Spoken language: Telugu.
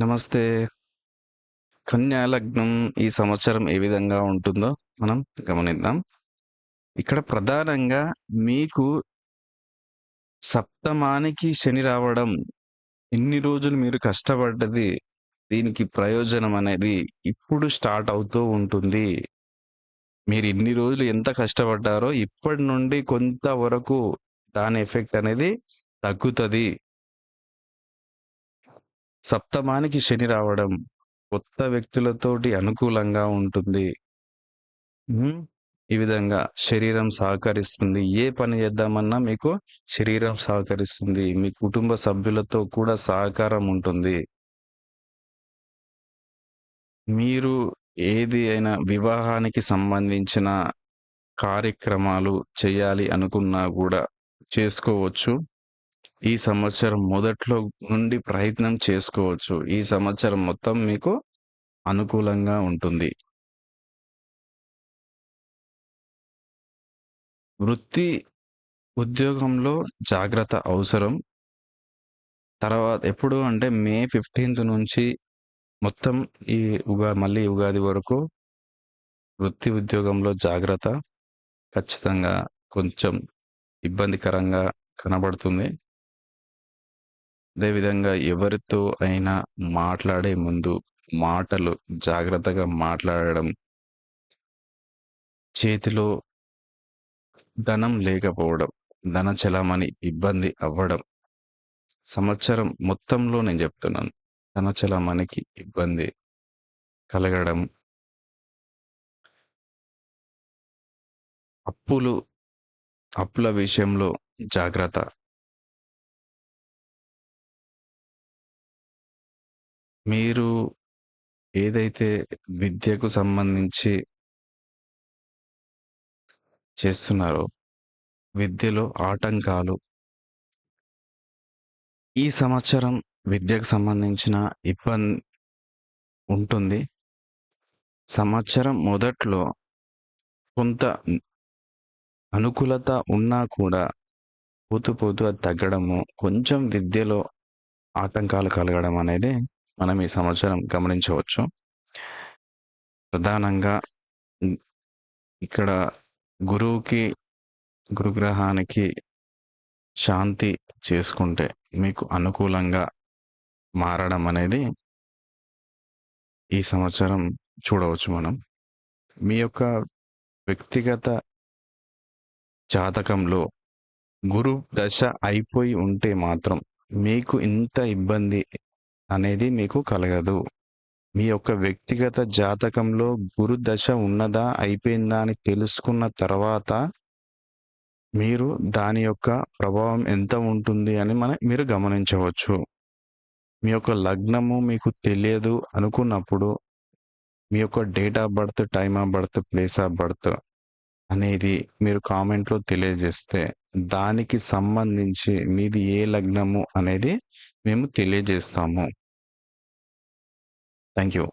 నమస్తే. కన్యా లగ్నం ఈ సంవత్సరం ఏ విధంగా ఉంటుందో మనం గమనిద్దాం. ఇక్కడ ప్రధానంగా మీకు సప్తమానికి శని రావడం, ఇన్ని రోజులు మీరు కష్టపడ్డది, దీనికి ప్రయోజనం అనేది ఇప్పుడు స్టార్ట్ అవుతూ ఉంటుంది. మీరు ఇన్ని రోజులు ఎంత కష్టపడ్డారో ఇప్పటి నుండి కొంత వరకు దాని ఎఫెక్ట్ అనేది తగ్గుతది. సప్తమానికి శని రావడం, కొత్త వ్యక్తులతోటి అనుకూలంగా ఉంటుంది. హ్మ్. ఈ విధంగా శరీరం సహకరిస్తుంది. ఏ పని చేద్దామన్నా మీకు శరీరం సహకరిస్తుంది. మీ కుటుంబ సభ్యులతో కూడా సహకారం ఉంటుంది. మీరు ఏది అయినా వివాహానికి సంబంధించిన కార్యక్రమాలు చేయాలి అనుకున్నా గూడా చేసుకోవచ్చు. ఈ సంవత్సరం మొదట్లో నుండి ప్రయత్నం చేసుకోవచ్చు. ఈ సంవత్సరం మొత్తం మీకు అనుకూలంగా ఉంటుంది. వృత్తి, ఉద్యోగంలో జాగ్రత్త అవసరం. ఎప్పుడు అంటే మే 15 నుంచి మొత్తం ఈ మళ్ళీ ఉగాది వరకు వృత్తి, ఉద్యోగంలో జాగ్రత్త ఖచ్చితంగా కొంచెం ఇబ్బందికరంగా కనబడుతుంది. అదేవిధంగా ఎవరితో అయినా మాట్లాడే ముందు మాటలు జాగ్రత్తగా మాట్లాడడం, చేతిలో ధనం లేకపోవడం, ధన చలామణి ఇబ్బంది అవ్వడం, సంవత్సరం మొత్తంలో నేను చెప్తున్నాను. ధన చలామణికి ఇబ్బంది కలగడం, అప్పులు అప్పుల విషయంలో జాగ్రత్త. మీరు ఏదైతే విద్యకు సంబంధించి చేస్తున్నారో, విద్యలో ఆటంకాలు ఈ సంవత్సరం విద్యకు సంబంధించిన ఉంటుంది. సంవత్సరం మొదట్లో కొంత అనుకూలత ఉన్నా కూడా పోతూ పోతూ అది తగ్గడము, కొంచెం విద్యలో ఆటంకాలు కలగడం అనేది మనం ఈ సంవత్సరం గమనించవచ్చు. ప్రధానంగా హ్మ్, ఇక్కడ గురువుకి, గురుగ్రహానికి శాంతి చేసుకుంటే మీకు అనుకూలంగా మారడం అనేది ఈ సంవత్సరం చూడవచ్చు మనం. మీ యొక్క వ్యక్తిగత జాతకంలో గురు దశ అయిపోయి ఉంటే మాత్రం మీకు ఇంత ఇబ్బంది అనేది మీకు కలగదు. మీ యొక్క వ్యక్తిగత జాతకంలో గురు దశ ఉన్నదా? అయిపోయిందా? అని తెలుసుకున్న తర్వాత మీరు దాని యొక్క ప్రభావం ఎంత ఉంటుంది అని మీరు గమనించవచ్చు. మీ యొక్క లగ్నము మీకు తెలియదు అనుకున్నప్పుడు మీ యొక్క date of birth, time of birth, place of birth అనేది మీరు కామెంట్‌లో తెలియజేస్తే, దానికి సంబంధించి మీది ఏ లగ్నము అనేది మేము తెలియజేస్తాము. Thank you.